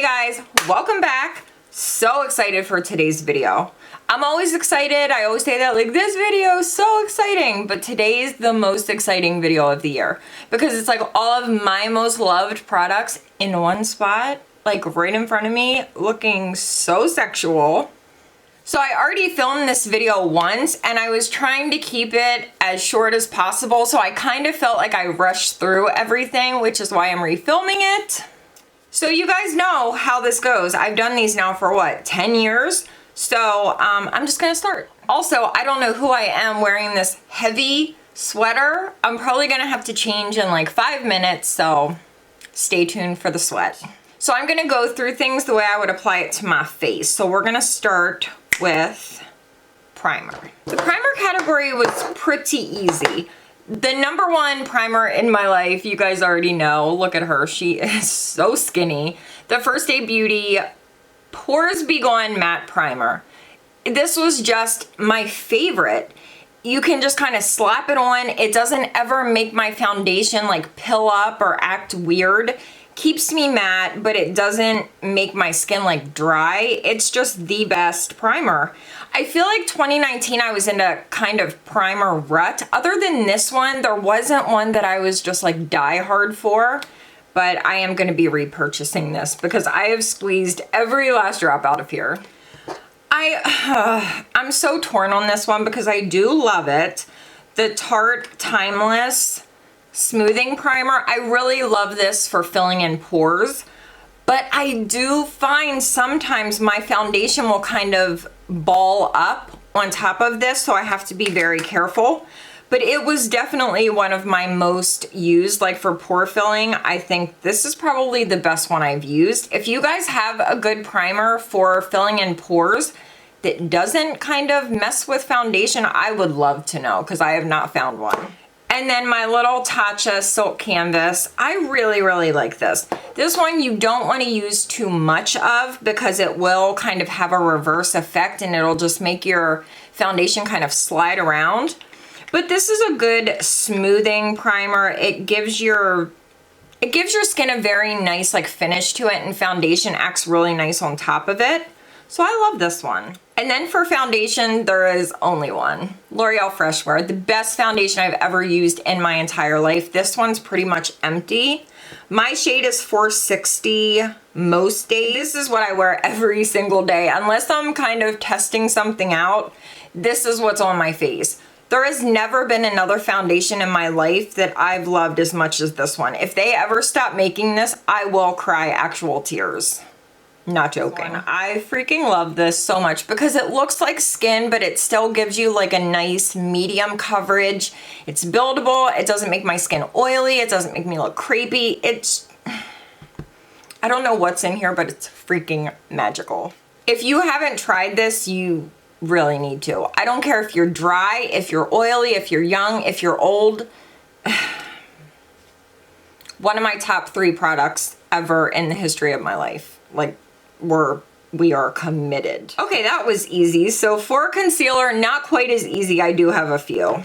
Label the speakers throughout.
Speaker 1: Hey guys, welcome back. So excited for today's video. I'm always excited. I always say that, like, this video is so exciting, but today's the most exciting video of the year because it's like all of my most loved products in one spot, like right in front of me, looking so sexual. So I already filmed this video once and I was trying to keep it as short as possible, so I kind of felt like I rushed through everything, which is why I'm refilming it. So you guys know how this goes. I've done these now for what, 10 years? So I'm just gonna start. Also, I don't know who I am wearing this heavy sweater. I'm probably gonna have to change in like 5 minutes, so stay tuned for the sweat. So I'm gonna go through things the way I would apply it to my face. So we're gonna start with primer. The primer category was pretty easy. The number one primer in my life, you guys already know. Look at her, she is so skinny. The First Aid Beauty Pores Be Gone Matte Primer. This was just my favorite. You can just kind of slap it on. It doesn't ever make my foundation like pill up or act weird. Keeps me matte, but it doesn't make my skin like dry. It's just the best primer. I feel like 2019 I was in a kind of primer rut. Other than this one, there wasn't one that I was just like die hard for, but I am gonna be repurchasing this because I have squeezed every last drop out of here. I'm so torn on this one because I do love it. The Tarte Timeless Smoothing Primer. I really love this for filling in pores, but I do find sometimes my foundation will kind of ball up on top of this, so I have to be very careful. But it was definitely one of my most used, like for pore filling. I think this is probably the best one I've used. If you guys have a good primer for filling in pores that doesn't kind of mess with foundation, I would love to know because I have not found one. And then my little Tatcha Silk Canvas. I really, really like this. This one you don't want to use too much of because it will kind of have a reverse effect and it'll just make your foundation kind of slide around. But this is a good smoothing primer. It gives your skin a very nice like finish to it, and foundation acts really nice on top of it. So I love this one. And then for foundation, there is only one. L'Oreal Fresh Wear, the best foundation I've ever used in my entire life. This one's pretty much empty. My shade is 460 most days. This is what I wear every single day. Unless I'm kind of testing something out, this is what's on my face. There has never been another foundation in my life that I've loved as much as this one. If they ever stop making this, I will cry actual tears. Not joking. I freaking love this so much because it looks like skin, but it still gives you like a nice medium coverage. It's buildable. It doesn't make my skin oily. It doesn't make me look crepey. I don't know what's in here, but it's freaking magical. If you haven't tried this, you really need to. I don't care if you're dry, if you're oily, if you're young, if you're old. One of my top 3 products ever in the history of my life. Like, we are committed. Okay, that was easy. So for concealer, not quite as easy. I do have a few.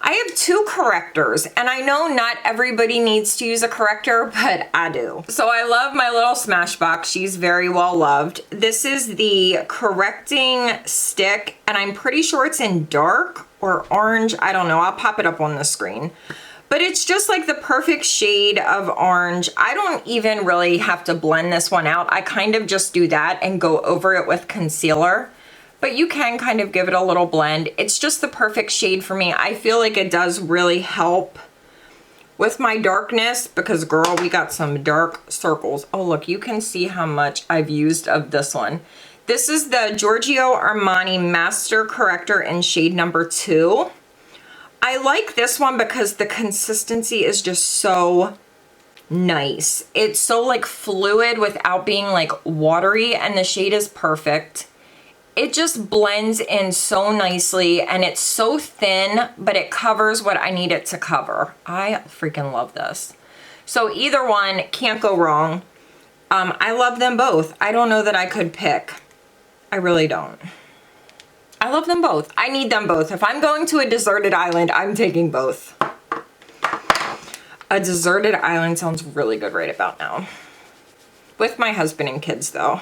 Speaker 1: I have 2 correctors, and I know not everybody needs to use a corrector, but I do. So I love my little Smashbox. She's very well loved. This is the correcting stick, and I'm pretty sure it's in dark or orange. I don't know. I'll pop it up on the screen. But it's just like the perfect shade of orange. I don't even really have to blend this one out. I kind of just do that and go over it with concealer. But you can kind of give it a little blend. It's just the perfect shade for me. I feel like it does really help with my darkness because, girl, we got some dark circles. Oh, look, you can see how much I've used of this one. This is the Giorgio Armani Master Corrector in shade number 2. I like this one because the consistency is just so nice. It's so like fluid without being like watery, and the shade is perfect. It just blends in so nicely and it's so thin, but it covers what I need it to cover. I freaking love this. So either one, can't go wrong. I love them both. I don't know that I could pick. I really don't. I love them both. I need them both. If I'm going to a deserted island, I'm taking both. A deserted island sounds really good right about now. with my husband and kids though,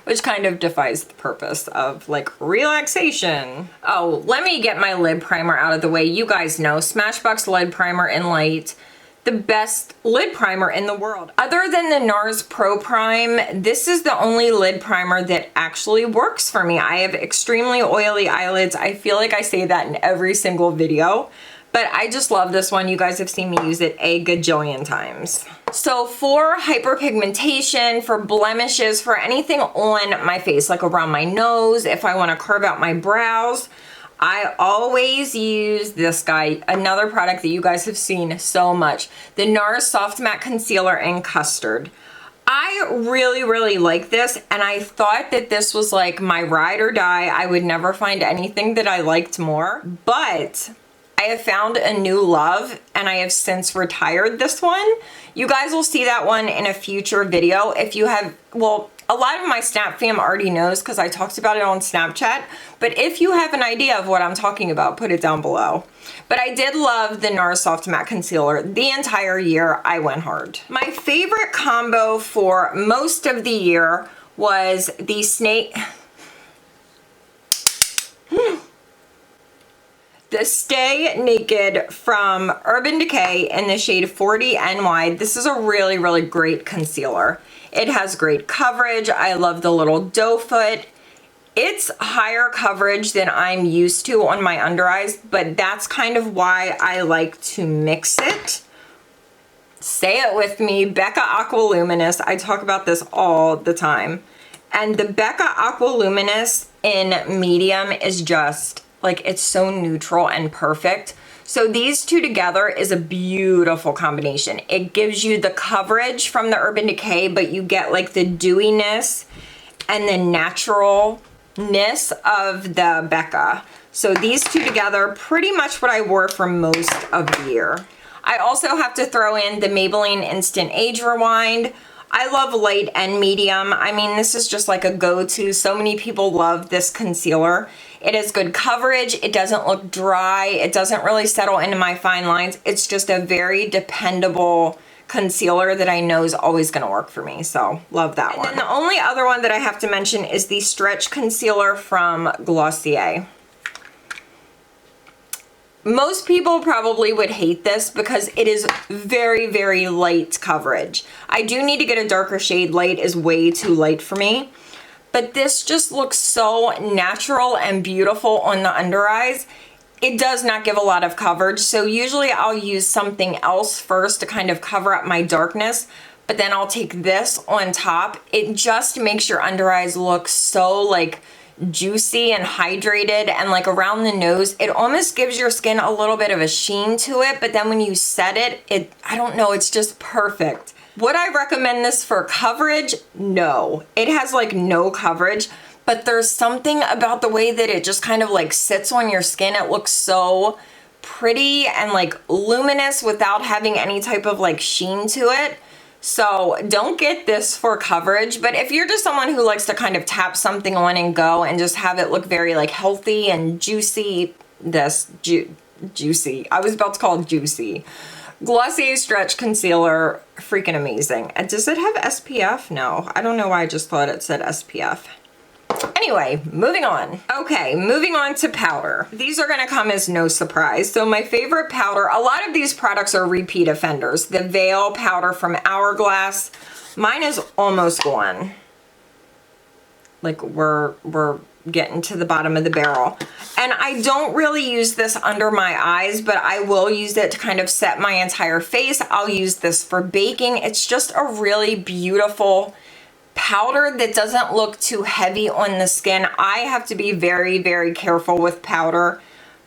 Speaker 1: which kind of defies the purpose of like relaxation. Oh, let me get my lid primer out of the way. You guys know Smashbox Lid Primer in Light, the best lid primer in the world. Other than the NARS Pro Prime, this is the only lid primer that actually works for me. I have extremely oily eyelids. I feel like I say that in every single video, but I just love this one. You guys have seen me use it a gajillion times. So for hyperpigmentation, for blemishes, for anything on my face, like around my nose, if I want to carve out my brows, I always use this guy, another product that you guys have seen so much, the NARS Soft Matte Concealer in Custard. I really like this, and I thought that this was like my ride or die. I would never find anything that I liked more, but I have found a new love, and I have since retired this one. You guys will see that one in a future video. If you have, well, a lot of my Snap fam already knows because I talked about it on Snapchat, but if you have an idea of what I'm talking about, put it down below. But I did love the NARS Soft Matte Concealer the entire year. I went hard. My favorite combo for most of the year was the the Stay Naked from Urban Decay in the shade 40 NY. This is a really great concealer. It has great coverage. I love the little doe foot. It's higher coverage than I'm used to on my under eyes, but that's kind of why I like to mix it. Say it with me, Becca Aqualuminous. I talk about this all the time. And the Becca Aqualuminous in medium is just, like, it's so neutral and perfect. So these two together is a beautiful combination. It gives you the coverage from the Urban Decay, but you get like the dewiness and the naturalness of the Becca. So these two together, pretty much what I wore for most of the year. I also have to throw in the Maybelline Instant Age Rewind. I love light and medium. I mean, this is just like a go-to. So many people love this concealer. It has good coverage. It doesn't look dry. It doesn't really settle into my fine lines. It's just a very dependable concealer that I know is always gonna work for me. So love that one. And then the only other one that I have to mention is the Stretch Concealer from Glossier. Most people probably would hate this because it is very light coverage. I do need to get a darker shade. Light is way too light for me. But this just looks so natural and beautiful on the under eyes. It does not give a lot of coverage. So usually I'll use something else first to kind of cover up my darkness. But then I'll take this on top. It just makes your under eyes look so like juicy and hydrated, and like around the nose it almost gives your skin a little bit of a sheen to it, but then when you set it, I don't know, it's just perfect. Would I recommend this for coverage? No. It has like no coverage, but there's something about the way that it just kind of like sits on your skin. It looks so pretty and like luminous without having any type of like sheen to it. So don't get this for coverage, but if you're just someone who likes to kind of tap something on and go and just have it look very like healthy and juicy, juicy. I was about to call it juicy. Glossier Stretch Concealer, freaking amazing. And does it have SPF? No, I don't know why I just thought it said SPF. Anyway, moving on. Okay, moving on to powder. These are gonna come as no surprise. So my favorite powder, a lot of these products are repeat offenders. The Veil powder from Hourglass, mine is almost gone. Like we're getting to the bottom of the barrel. And I don't really use this under my eyes, but I will use it to kind of set my entire face. I'll use this for baking. It's just a really beautiful powder that doesn't look too heavy on the skin. I have to be very careful with powder.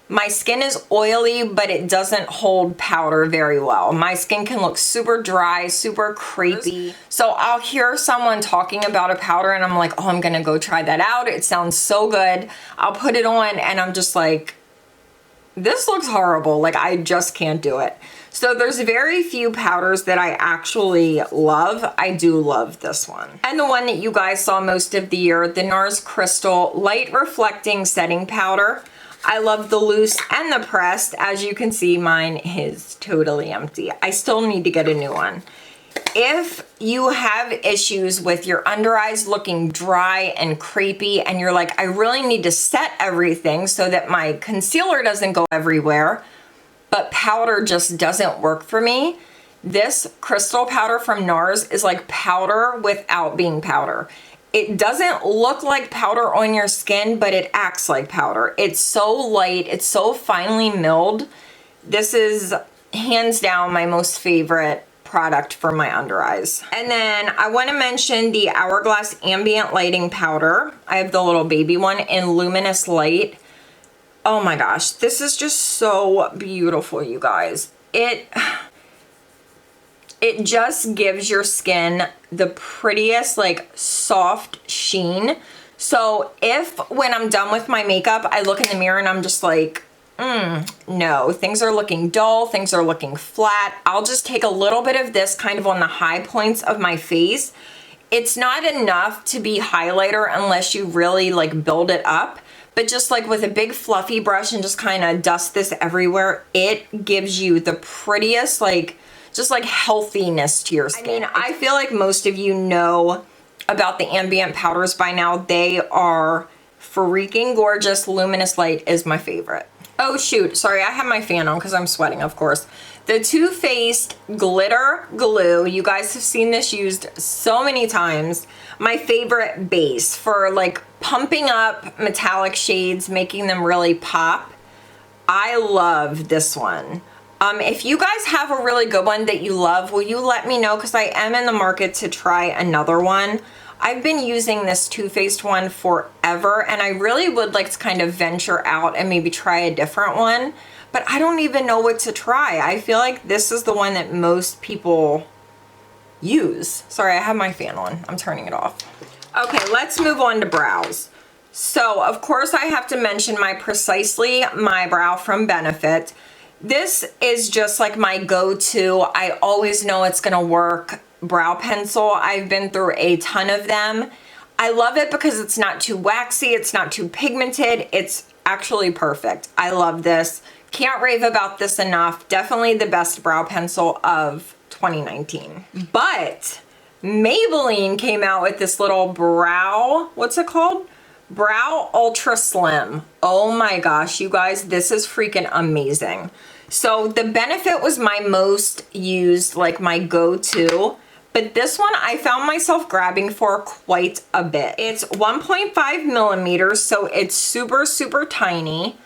Speaker 1: My skin is oily, but it doesn't hold powder very well. My skin can look super dry, super crepey. So I'll hear someone talking about a powder and I'm like, oh, I'm gonna go try that out. It sounds so good. I'll put it on and I'm just like, this looks horrible. Like I just can't do it. So there's very few powders that I actually love. I do love this one. And the one that you guys saw most of the year, the NARS Crystal Light Reflecting Setting Powder. I love the loose and the pressed. As you can see, mine is totally empty. I still need to get a new one. If you have issues with your under eyes looking dry and crepey and you're like, I really need to set everything so that my concealer doesn't go everywhere, but powder just doesn't work for me, this crystal powder from NARS is like powder without being powder. It doesn't look like powder on your skin, but it acts like powder. It's so light, it's so finely milled. This is hands down my most favorite product for my under eyes. And then I want to mention the Hourglass Ambient Lighting Powder. I have the little baby one in Luminous Light. Oh my gosh, this is just so beautiful, you guys. It just gives your skin the prettiest, like, soft sheen. So if when I'm done with my makeup, I look in the mirror and I'm just like, no, things are looking dull, things are looking flat, I'll just take a little bit of this kind of on the high points of my face. It's not enough to be highlighter unless you really like build it up, but just like with a big fluffy brush and just kind of dust this everywhere, it gives you the prettiest, like, just like healthiness to your skin. I mean, I feel like most of you know about the ambient powders by now. They are freaking gorgeous. Luminous Light is my favorite. Oh shoot, sorry, I have my fan on because I'm sweating, of course. The Too Faced Glitter Glue, you guys have seen this used so many times. My favorite base for like pumping up metallic shades, making them really pop. I love this one. If you guys have a really good one that you love, will you let me know? Because I am in the market to try another one. I've been using this Too Faced one forever, and I really would like to kind of venture out and maybe try a different one, but I don't even know what to try. I feel like this is the one that most people use. Sorry, I have my fan on. I'm turning it off. Okay, let's move on to brows. So, of course, I have to mention my Precisely My Brow from Benefit. This is just like my go-to. I always know it's gonna work brow pencil. I've been through a ton of them. I love it because it's not too waxy, it's not too pigmented, it's actually perfect. I love this. Can't rave about this enough. Definitely the best brow pencil of 2019. But Maybelline came out with this little brow, what's it called? Brow Ultra Slim. Oh my gosh, you guys, this is freaking amazing. So the Benefit was my most used, like my go-to. But this one I found myself grabbing for quite a bit. It's 1.5 millimeters, so it's super, super tiny.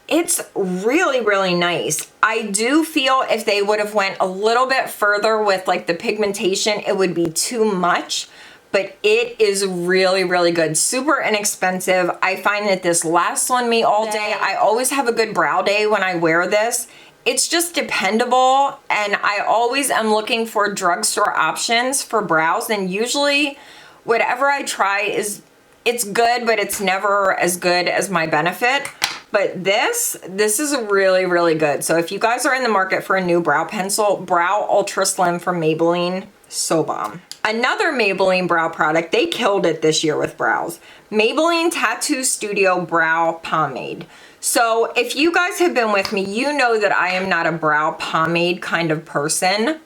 Speaker 1: It's really, really nice. I do feel if they would have went a little bit further with like the pigmentation, it would be too much, but it is really, really good. Super inexpensive. I find that this lasts on me all day. I always have a good brow day when I wear this. It's just dependable, and I always am looking for drugstore options for brows, and usually whatever I try it's good, but it's never as good as my Benefit. But this is really, really good. So if you guys are in the market for a new brow pencil, Brow Ultra Slim from Maybelline, so bomb. Another Maybelline brow product, they killed it this year with brows. Maybelline Tattoo Studio Brow Pomade. So if you guys have been with me, you know that I am not a brow pomade kind of person.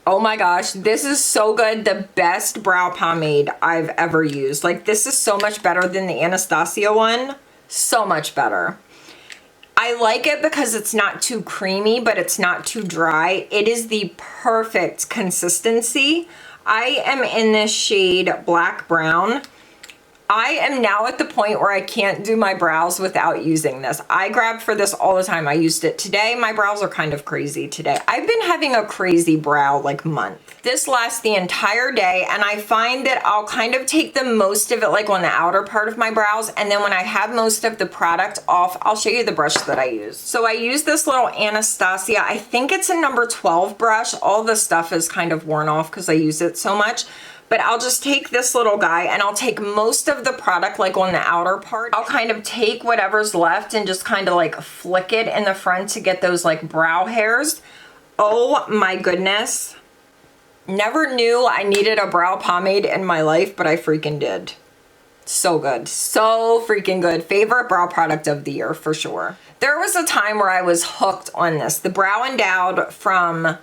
Speaker 1: Oh my gosh, this is so good. The best brow pomade I've ever used. Like, this is so much better than the Anastasia one. So much better. I like it because it's not too creamy, but it's not too dry. It is the perfect consistency. I am in this shade Black Brown. I am now at the point where I can't do my brows without using this. I grab for this all the time. I used it today. My brows are kind of crazy today. I've been having a crazy brow like month. This lasts the entire day, and I find that I'll kind of take the most of it like on the outer part of my brows, and then when I have most of the product off, I'll show you the brush that I use. So I use this little Anastasia, I think it's a number 12 brush. All the stuff is kind of worn off because I use it so much. But I'll just take this little guy and I'll take most of the product like on the outer part. I'll kind of take whatever's left and just kind of like flick it in the front to get those like brow hairs. Oh my goodness. Never knew I needed a brow pomade in my life, but I freaking did. So good. So freaking good. Favorite brow product of the year for sure. There was a time where I was hooked on this. The Brow Endowed from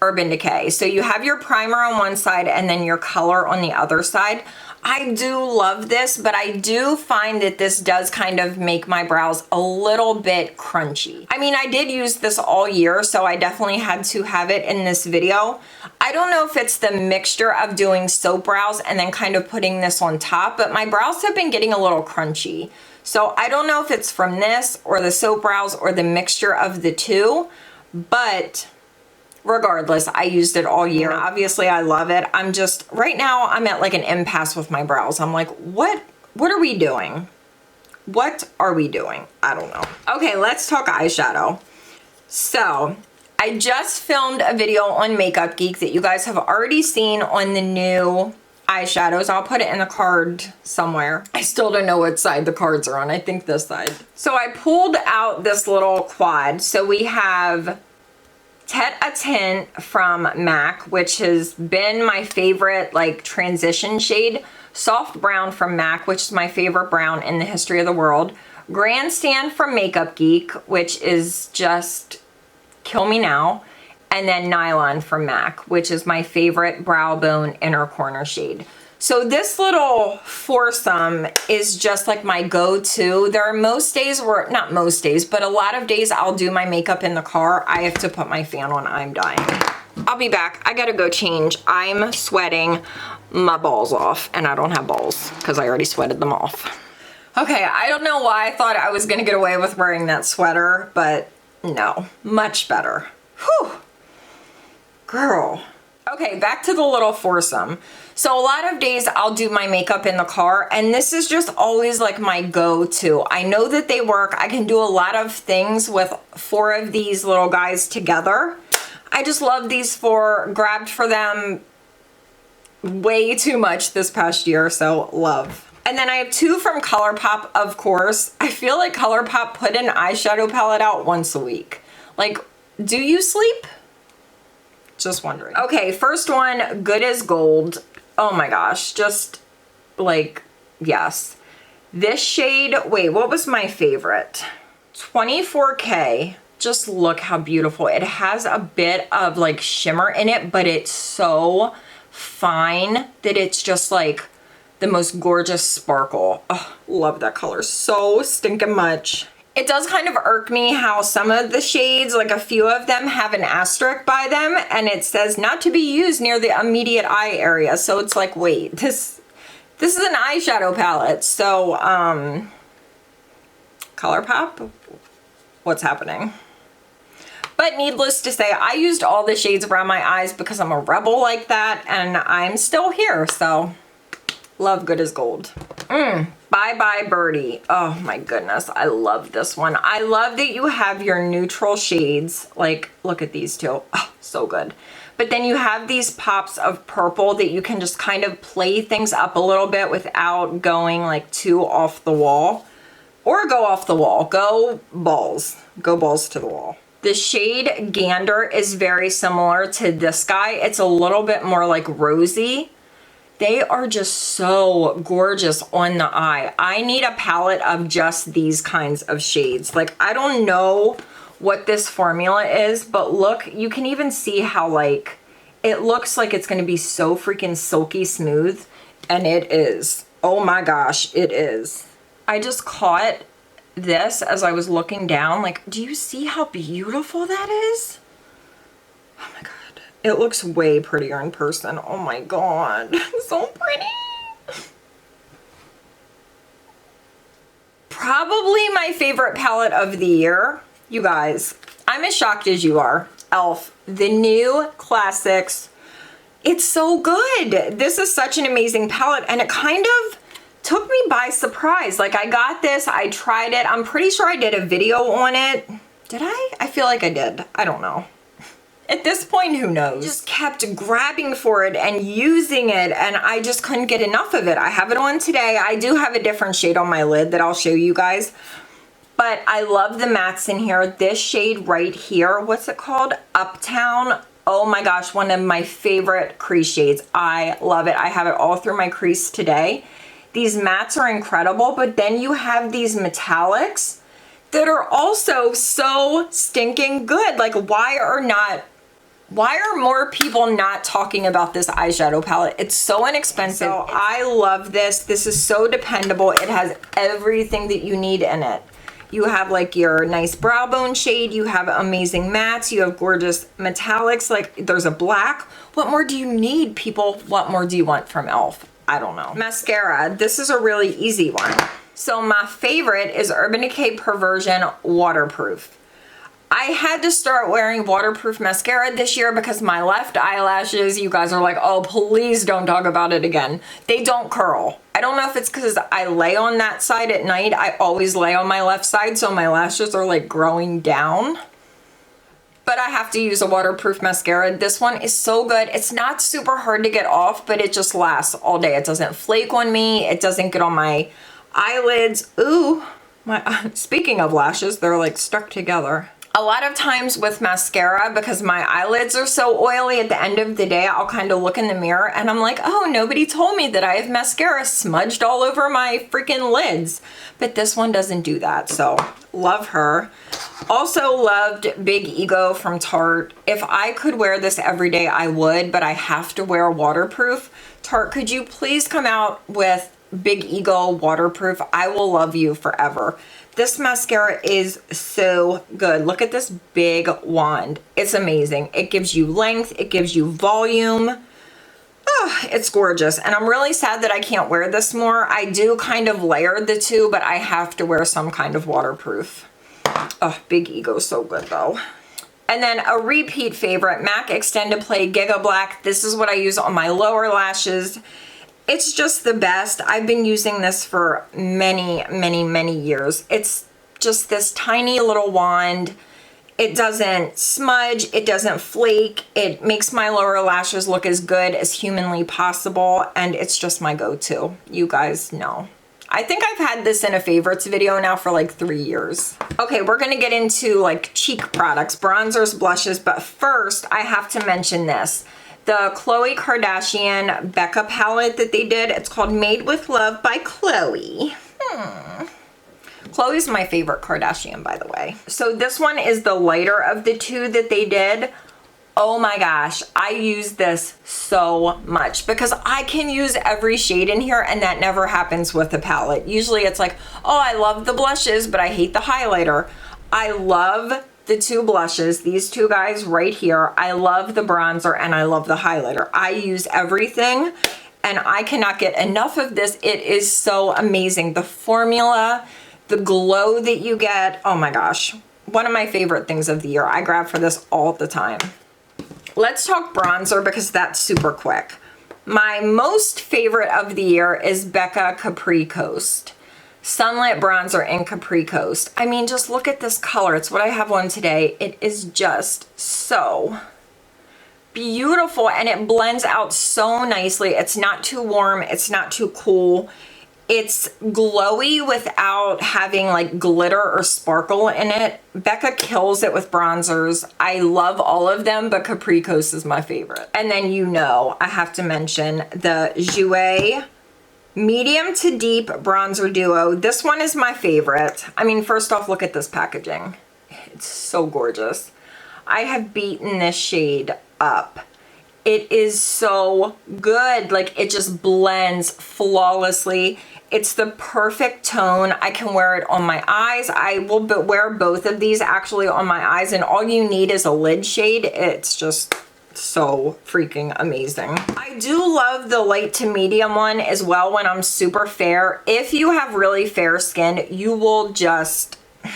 Speaker 1: Urban Decay. So you have your primer on one side and then your color on the other side. I do love this, but I do find that this does kind of make my brows a little bit crunchy. I mean, I did use this all year, so I definitely had to have it in this video. I don't know if it's the mixture of doing soap brows and then kind of putting this on top, but my brows have been getting a little crunchy. So I don't know if it's from this or the soap brows or the mixture of the two, but regardless, I used it all year. Obviously, I love it. I'm just, right now, I'm at like an impasse with my brows. I'm like, what are we doing? What are we doing? I don't know. Okay, let's talk eyeshadow. So, I just filmed a video on Makeup Geek that you guys have already seen on the new eyeshadows. I'll put it in the card somewhere. I still don't know what side the cards are on. I think this side. So I pulled out this little quad. So we have Tete a Tint from MAC, which has been my favorite like transition shade. Soft Brown from MAC, which is my favorite brown in the history of the world. Grandstand from Makeup Geek, which is just kill me now. And then Nylon from MAC, which is my favorite brow bone inner corner shade. So this little foursome is just like my go-to. There are most days where, not most days, but a lot of days I'll do my makeup in the car. I have to put my fan on, I'm dying. I'll be back, I gotta go change. I'm sweating my balls off, and I don't have balls because I already sweated them off. Okay, I don't know why I thought I was gonna get away with wearing that sweater, but no, much better. Whew, girl. Okay, back to the little foursome. So a lot of days I'll do my makeup in the car, and this is just always like my go-to. I know that they work. I can do a lot of things with 4 of these little guys together. I just love these 4, grabbed for them way too much this past year, so love. And then I have 2 from ColourPop, of course. I feel like ColourPop put an eyeshadow palette out once a week. Like, do you sleep? Just wondering. Okay, first one, Good as Gold. Oh my gosh, just like, yes. This shade, wait, what was my favorite? 24K. Just look how beautiful. It has a bit of like shimmer in it, but it's so fine that it's just like the most gorgeous sparkle. Oh, love that color so stinking much. It does kind of irk me how some of the shades, like a few of them, have an asterisk by them and it says not to be used near the immediate eye area. So it's like, wait, this is an eyeshadow palette. So, ColourPop, what's happening? But needless to say, I used all the shades around my eyes because I'm a rebel like that and I'm still here, so love Good as Gold. Bye Bye Birdie. Oh my goodness, I love this one. I love that you have your neutral shades. Like, look at these two. Oh, so good. But then you have these pops of purple that you can just kind of play things up a little bit without going like too off the wall. Or go off the wall. Go balls. Go balls to the wall. The shade Gander is very similar to this guy. It's a little bit more like rosy. They are just so gorgeous on the eye. I need a palette of just these kinds of shades. Like, I don't know what this formula is, but look, you can even see how like, it looks like it's gonna be so freaking silky smooth, and it is. Oh my gosh, it is. I just caught this as I was looking down. Like, do you see how beautiful that is? Oh my God. It looks way prettier in person. Oh my God, so pretty. Probably my favorite palette of the year. You guys, I'm as shocked as you are. e.l.f. The new classics. It's so good. This is such an amazing palette, and it kind of took me by surprise. Like, I got this, I tried it. I'm pretty sure I did a video on it. Did I? I feel like I did. I don't know. At this point, who knows? Just kept grabbing for it and using it, and I just couldn't get enough of it. I have it on today. I do have a different shade on my lid that I'll show you guys. But I love the mattes in here. This shade right here, what's it called? Uptown. Oh my gosh, one of my favorite crease shades. I love it. I have it all through my crease today. These mattes are incredible, but then you have these metallics that are also so stinking good. Like, why are not Why are more people not talking about this eyeshadow palette? It's so inexpensive. So I love this. This is so dependable. It has everything that you need in it. You have like your nice brow bone shade. You have amazing mattes. You have gorgeous metallics. Like there's a black. What more do you need, people? What more do you want from e.l.f.? I don't know. Mascara. This is a really easy one. So my favorite is Urban Decay Perversion Waterproof. I had to start wearing waterproof mascara this year because my left eyelashes, you guys are like, oh, please don't talk about it again. They don't curl. I don't know if it's because I lay on that side at night. I always lay on my left side, so my lashes are like growing down. But I have to use a waterproof mascara. This one is so good. It's not super hard to get off, but it just lasts all day. It doesn't flake on me. It doesn't get on my eyelids. Ooh, speaking of lashes, they're like stuck together. A lot of times with mascara, because my eyelids are so oily, at the end of the day, I'll kind of look in the mirror and I'm like, oh, nobody told me that I have mascara smudged all over my freaking lids. But this one doesn't do that, so love her. Also loved Big Ego from Tarte. If I could wear this every day, I would, but I have to wear waterproof. Tarte, could you please come out with Big Ego waterproof? I will love you forever. This mascara is so good. Look at this big wand. It's amazing. It gives you length. It gives you volume. Oh, it's gorgeous. And I'm really sad that I can't wear this more. I do kind of layer the two, but I have to wear some kind of waterproof. Oh, Big Ego, so good though. And then a repeat favorite, MAC Extended Play Giga Black. This is what I use on my lower lashes. It's just the best. I've been using this for many, many, many years. It's just this tiny little wand. It doesn't smudge. It doesn't flake. It makes my lower lashes look as good as humanly possible. And it's just my go-to. You guys know. I think I've had this in a favorites video now for like 3 years. Okay, we're gonna get into like cheek products, bronzers, blushes, but first I have to mention this. The Khloe Kardashian Becca palette that they did. It's called Made with Love by Khloe. Khloe's my favorite Kardashian, by the way. So this one is the lighter of the two that they did. Oh my gosh, I use this so much because I can use every shade in here and that never happens with the palette. Usually it's like, oh, I love the blushes, but I hate the highlighter. I love the two blushes, these two guys right here. I love the bronzer and I love the highlighter. I use everything and I cannot get enough of this. It is so amazing. The formula, the glow that you get, oh my gosh. One of my favorite things of the year. I grab for this all the time. Let's talk bronzer because that's super quick. My most favorite of the year is Becca Capri Coast. Sunlit bronzer in Capri Coast. I mean, just look at this color. It's what I have on today. It is just so beautiful and it blends out so nicely. It's not too warm. It's not too cool. It's glowy without having like glitter or sparkle in it. Becca kills it with bronzers. I love all of them, but Capri Coast is my favorite. And then you know, I have to mention the Jouer Medium to Deep Bronzer Duo. This one is my favorite. I mean, first off, look at this packaging. It's so gorgeous. I have beaten this shade up. It is so good. Like, it just blends flawlessly. It's the perfect tone. I can wear it on my eyes. I will wear both of these actually on my eyes, and all you need is a lid shade. It's just so freaking amazing. I do love the light to medium one as well when I'm super fair. If you have really fair skin, you will just, I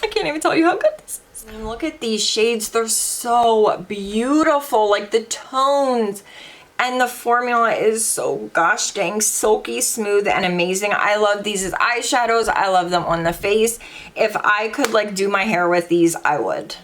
Speaker 1: can't even tell you how good this is. And look at these shades. They're so beautiful. Like the tones and the formula is so gosh dang silky smooth and amazing. I love these as eyeshadows. I love them on the face. If I could like do my hair with these, I would.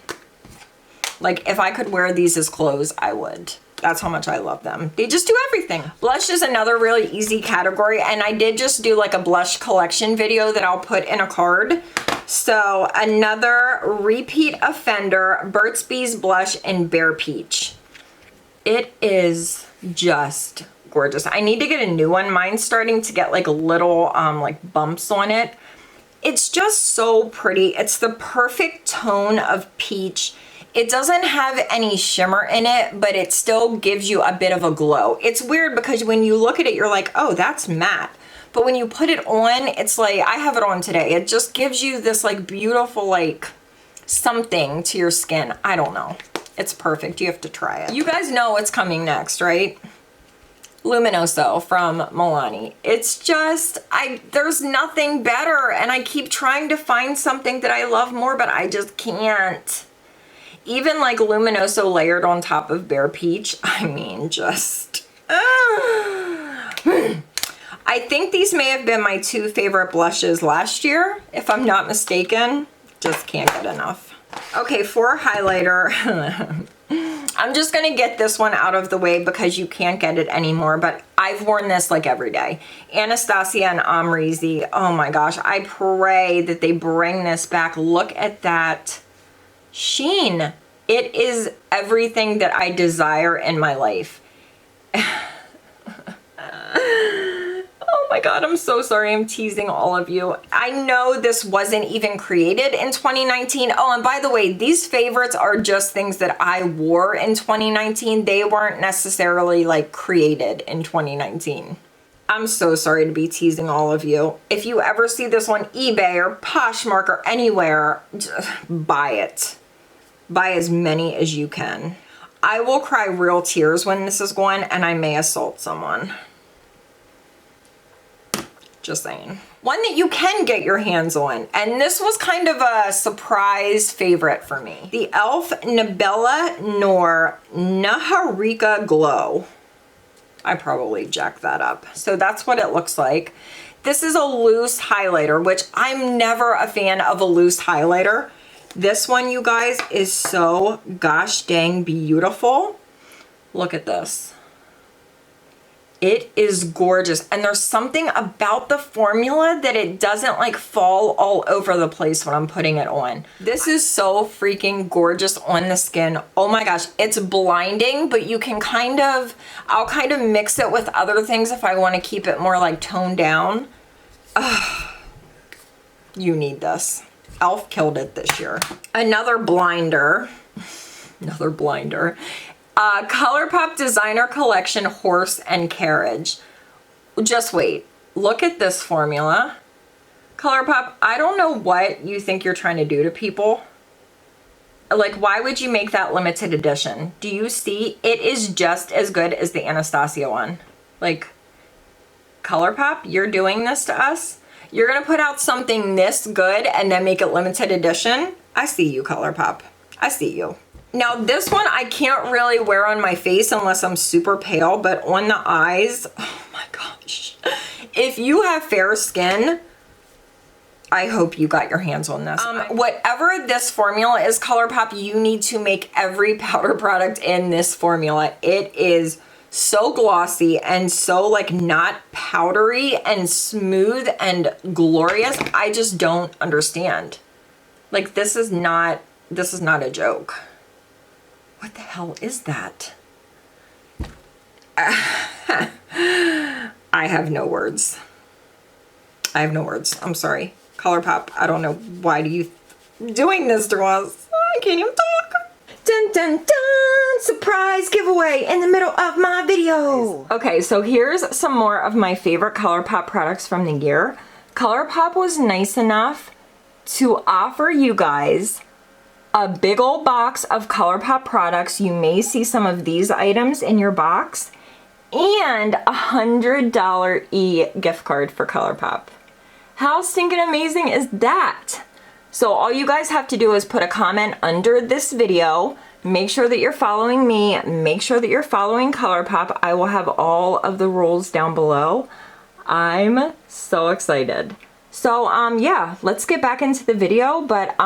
Speaker 1: Like, if I could wear these as clothes, I would. That's how much I love them. They just do everything. Blush is another really easy category, and I did just do like a blush collection video that I'll put in a card. So, another repeat offender, Burt's Bees blush in Bare Peach. It is just gorgeous. I need to get a new one. Mine's starting to get like little like bumps on it. It's just so pretty. It's the perfect tone of peach. It doesn't have any shimmer in it, but it still gives you a bit of a glow. It's weird because when you look at it, you're like, oh, that's matte. But when you put it on, it's like, I have it on today. It just gives you this like beautiful, like something to your skin. I don't know. It's perfect. You have to try it. You guys know what's coming next, right? Luminoso from Milani. It's just, there's nothing better, and I keep trying to find something that I love more, but I just can't. Even like Luminoso layered on top of Bare Peach, I mean, just... I think these may have been my 2 favorite blushes last year, if I'm not mistaken. Just can't get enough. Okay, for highlighter, I'm just gonna get this one out of the way because you can't get it anymore, but I've worn this like every day. Anastasia and Amrezy, oh my gosh, I pray that they bring this back. Look at that sheen. It is everything that I desire in my life. Oh my God, I'm so sorry I'm teasing all of you. I know this wasn't even created in 2019. Oh, and by the way, these favorites are just things that I wore in 2019. They weren't necessarily like created in 2019. I'm so sorry to be teasing all of you. If you ever see this on eBay or Poshmark or anywhere, just buy it. Buy as many as you can. I will cry real tears when this is gone, and I may assault someone. Just saying. One that you can get your hands on, and this was kind of a surprise favorite for me. The e.l.f. Nabella Noor Niharika Glow. I probably jacked that up. So that's what it looks like. This is a loose highlighter, which I'm never a fan of a loose highlighter. This one, you guys, is so gosh dang beautiful. Look at this. It is gorgeous, and there's something about the formula that it doesn't like fall all over the place when I'm putting it on. This is so freaking gorgeous on the skin. Oh my gosh, it's blinding, but you can I'll kind of mix it with other things if I want to keep it more like toned down. You need this. e.l.f. killed it this year. Another blinder. ColourPop Designer Collection Horse and Carriage. Just wait. Look at this formula. ColourPop, I don't know what you think you're trying to do to people. Like, why would you make that limited edition? Do you see? It is just as good as the Anastasia one. Like, ColourPop, you're doing this to us? You're gonna put out something this good and then make it limited edition? I see you, ColourPop. I see you. Now this one I can't really wear on my face unless I'm super pale, but on the eyes, oh my gosh. If you have fair skin, I hope you got your hands on this. Whatever this formula is, ColourPop, you need to make every powder product in this formula. It is so glossy and so like not powdery and smooth and glorious. I just don't understand. Like this is not a joke. What the hell is that? I have no words. I have no words. I'm sorry. ColourPop, I don't know why do you doing this to us. I can't even talk. Dun dun dun! Surprise giveaway in the middle of my video. Okay, so here's some more of my favorite ColourPop products from the year. ColourPop was nice enough to offer you guys a big old box of ColourPop products. You may see some of these items in your box, and a $100 e-gift card for ColourPop. How stinking amazing is that? So all you guys have to do is put a comment under this video. Make sure that you're following me. Make sure that you're following ColourPop. I will have all of the rules down below. I'm so excited. So yeah, let's get back into the video, but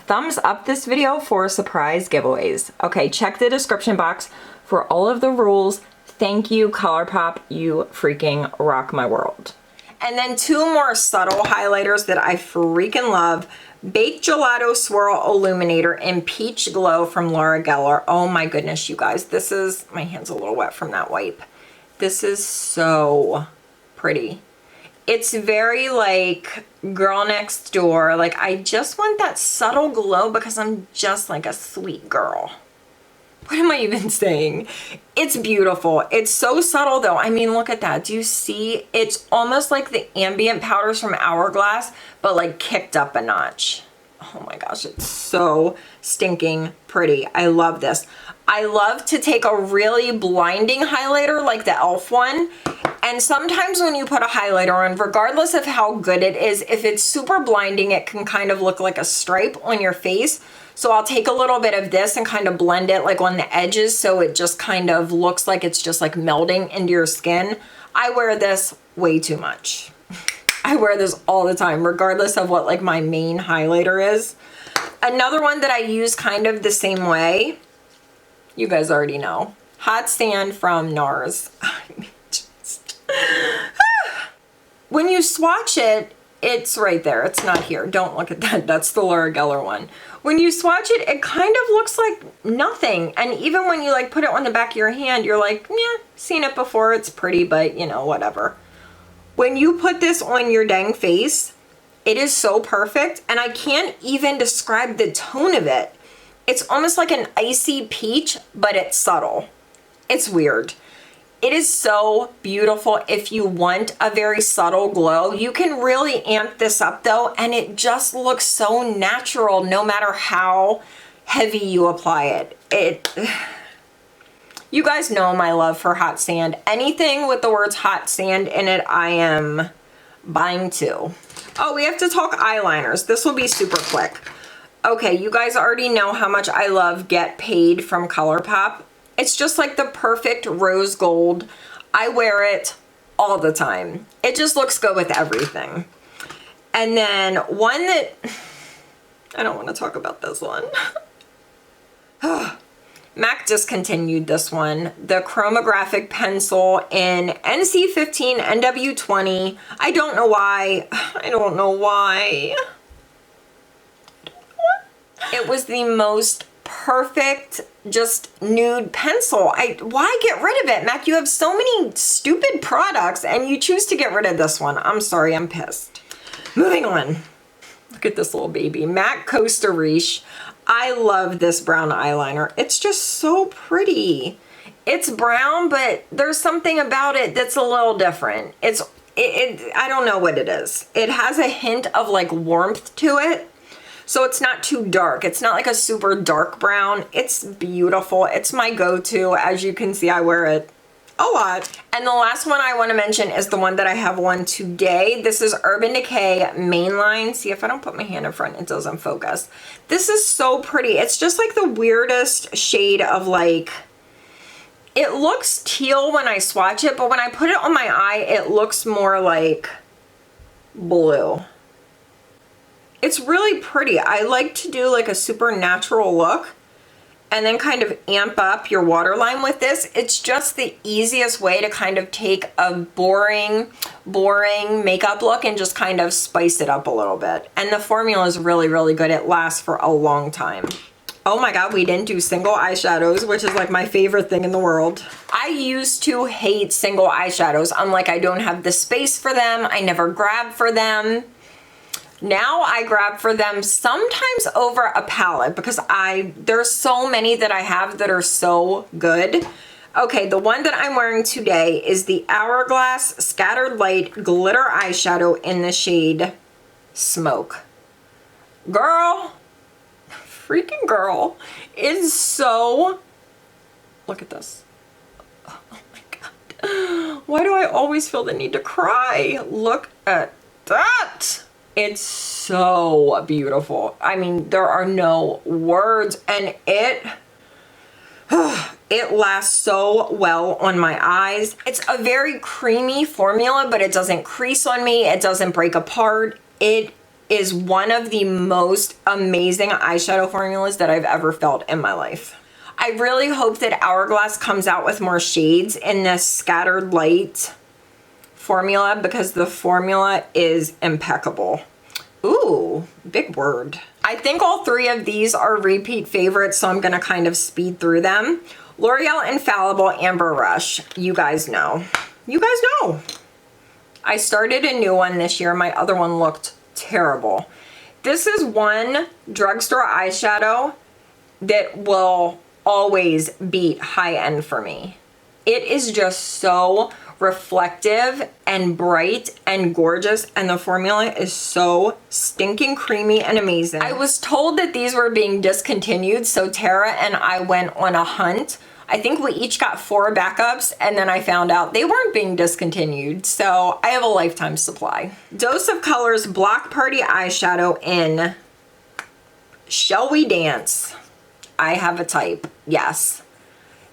Speaker 1: thumbs up this video for surprise giveaways. Okay, check the description box for all of the rules. Thank you, ColourPop. You freaking rock my world. And then 2 more subtle highlighters that I freaking love. Baked Gelato Swirl Illuminator in Peach Glow from Laura Geller. Oh my goodness, you guys. This is, my hand's a little wet from that wipe. This is so pretty. It's very like girl next door. Like, I just want that subtle glow because I'm just like a sweet girl. What am I even saying? It's beautiful. It's so subtle though. I mean, look at that. Do you see? It's almost like the ambient powders from Hourglass, but like kicked up a notch. Oh my gosh, it's so stinking pretty. I love this. I love to take a really blinding highlighter like the e.l.f. one. And sometimes when you put a highlighter on, regardless of how good it is, if it's super blinding, it can kind of look like a stripe on your face. So I'll take a little bit of this and kind of blend it like on the edges so it just kind of looks like it's just like melding into your skin. I wear this way too much. I wear this all the time, regardless of what like my main highlighter is. Another one that I use kind of the same way, you guys already know, Hot Sand from NARS. When you swatch it, it's right there. It's not here. Don't look at that. That's the Laura Geller one. When you swatch it, it kind of looks like nothing. And even when you like put it on the back of your hand, you're like, yeah, seen it before. It's pretty, but you know, whatever. When you put this on your dang face, it is so perfect. And I can't even describe the tone of it. It's almost like an icy peach, but it's subtle. It's weird. It is so beautiful if you want a very subtle glow. You can really amp this up though, and it just looks so natural no matter how heavy you apply it. You guys know my love for Hot Sand. Anything with the words Hot Sand in it, I am buying too. Oh, we have to talk eyeliners. This will be super quick. Okay, you guys already know how much I love Get Paid from ColourPop. It's just like the perfect rose gold. I wear it all the time. It just looks good with everything. And then one that, I don't want to talk about this one. MAC discontinued this one. The Chromographic Pencil in NC15 NW20. I don't know why. I don't know why. It was the most perfect just nude pencil. Why get rid of it? MAC, you have so many stupid products and you choose to get rid of this one. I'm sorry, I'm pissed. Moving on. Look at this little baby. MAC Costa Riche. I love this brown eyeliner. It's just so pretty. It's brown, but there's something about it that's a little different. I don't know what it is. It has a hint of like warmth to it. So it's not too dark. It's not like a super dark brown. It's beautiful. It's my go-to. As you can see, I wear it a lot. And the last one I want to mention is the one that I have on today. This is Urban Decay Mainline. See, if I don't put my hand in front, it doesn't focus. This is so pretty. It's just like the weirdest shade of like, it looks teal when I swatch it, but when I put it on my eye, it looks more like blue. It's really pretty. I like to do like a super natural look and then kind of amp up your waterline with this. It's just the easiest way to kind of take a boring makeup look and just kind of spice it up a little bit. And the formula is really, really good. It lasts for a long time. Oh my God, we didn't do single eyeshadows, which is like my favorite thing in the world. I used to hate single eyeshadows. I'm like, I don't have the space for them. I never grab for them. Now I grab for them sometimes over a palette because there's so many that I have that are so good. Okay, the one that I'm wearing today is the Hourglass Scattered Light Glitter Eyeshadow in the shade Smoke. Girl, freaking girl, is so, look at this. Oh my God. Why do I always feel the need to cry? Look at that. It's so beautiful. I mean, there are no words, and it lasts so well on my eyes. It's a very creamy formula, but it doesn't crease on me. It doesn't break apart. It is one of the most amazing eyeshadow formulas that I've ever felt in my life. I really hope that Hourglass comes out with more shades in this Scattered Light formula because the formula is impeccable. Ooh, big word. I think all three of these are repeat favorites, so I'm gonna kind of speed through them. L'Oreal Infallible Amber Rush. You guys know. You guys know. I started a new one this year. My other one looked terrible. This is one drugstore eyeshadow that will always beat high end for me. It is just so reflective and bright and gorgeous, and the formula is so stinking creamy and amazing. I was told that these were being discontinued, so Tara and I went on a hunt. I think we each got 4 backups, and then I found out they weren't being discontinued, so I have a lifetime supply. Dose of Colors Block Party Eyeshadow in Shall We Dance? I have a type, yes.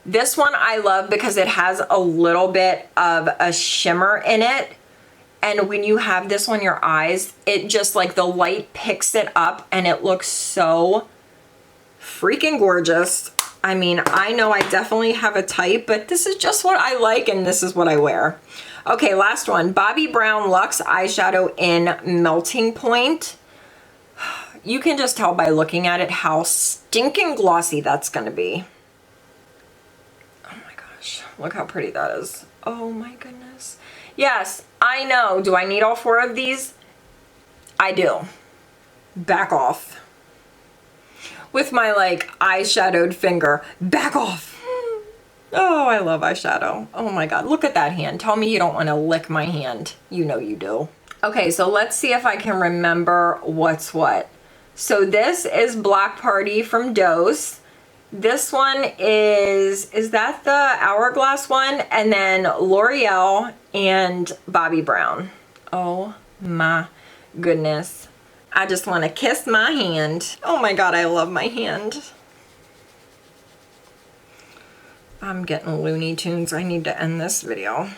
Speaker 1: This one I love because it has a little bit of a shimmer in it. And when you have this on your eyes, it just like the light picks it up and it looks so freaking gorgeous. I mean, I know I definitely have a type, but this is just what I like and this is what I wear. Okay, last one. Bobbi Brown Luxe Eyeshadow in Melting Point. You can just tell by looking at it how stinking glossy that's gonna be. Look how pretty that is. Oh my goodness. Yes, I know. Do I need all 4 of these? I do. Back off. With my like eyeshadowed finger. Back off. Oh, I love eyeshadow. Oh my God. Look at that hand. Tell me you don't want to lick my hand. You know you do. Okay, so let's see if I can remember what's what. So this is Block Party from Dose. This one is that the Hourglass one? And then L'Oreal and Bobbi Brown. Oh my goodness. I just want to kiss my hand. Oh my God, I love my hand. I'm getting Looney Tunes. I need to end this video.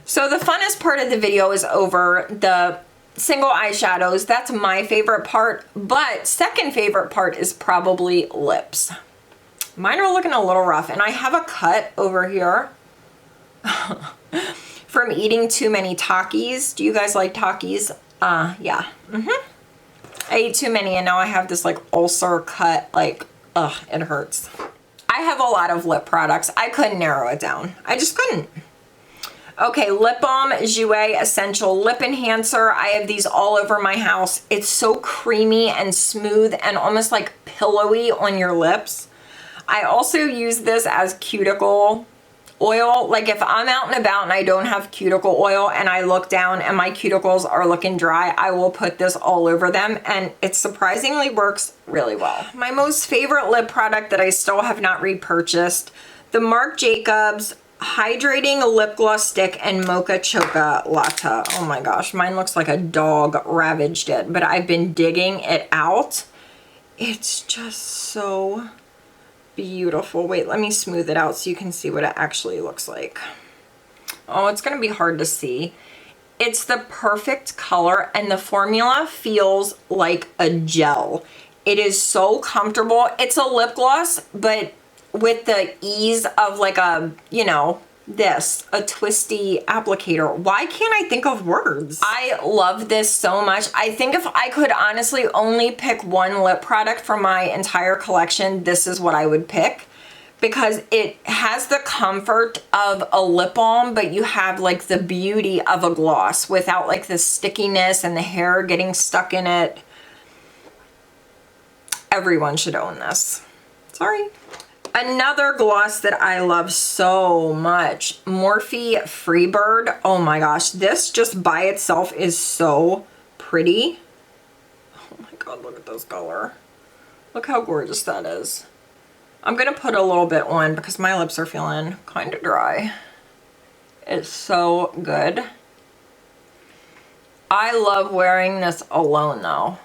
Speaker 1: So the funnest part of the video is over. The single eyeshadows, that's my favorite part. But second favorite part is probably lips. Mine are looking a little rough, and I have a cut over here from eating too many Takis. Do you guys like Takis? Yeah. I ate too many, and now I have this like ulcer cut, like, ugh, it hurts. I have a lot of lip products. I couldn't narrow it down. I just couldn't. Okay, Lip Balm Jouer Essential Lip Enhancer. I have these all over my house. It's so creamy and smooth and almost like pillowy on your lips. I also use this as cuticle oil. Like if I'm out and about and I don't have cuticle oil and I look down and my cuticles are looking dry, I will put this all over them and it surprisingly works really well. My most favorite lip product that I still have not repurchased, the Marc Jacobs Hydrating Lip Gloss Stick and Mocha Choca Latte. Oh my gosh, mine looks like a dog ravaged it, but I've been digging it out. It's just so beautiful. Wait, let me smooth it out so you can see what it actually looks like. Oh, it's gonna be hard to see. It's the perfect color and the formula feels like a gel. It is so comfortable. It's a lip gloss, but with the ease of like a, you know, a twisty applicator. Why can't I think of words? I love this so much. I think if I could honestly only pick one lip product from my entire collection, this is what I would pick, because it has the comfort of a lip balm, but you have like the beauty of a gloss without like the stickiness and the hair getting stuck in it. Everyone should own this. Sorry. Another gloss that I love so much, Morphe Freebird. Oh my gosh, this just by itself is so pretty. Oh my God, look at this color. Look how gorgeous that is. I'm gonna put a little bit on because my lips are feeling kind of dry. It's so good. I love wearing this alone though.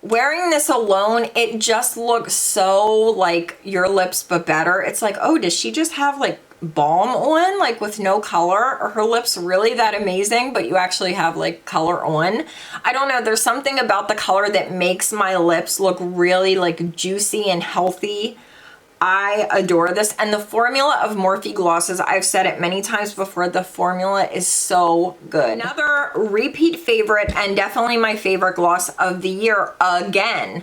Speaker 1: Wearing this alone, it just looks so like your lips but better. It's like, oh, does she just have like balm on, like with no color? Are her lips really that amazing, but you actually have like color on? I don't know, there's something about the color that makes my lips look really like juicy and healthy. I adore this. And the formula of Morphe glosses, I've said it many times before, the formula is so good. Another repeat favorite and definitely my favorite gloss of the year again,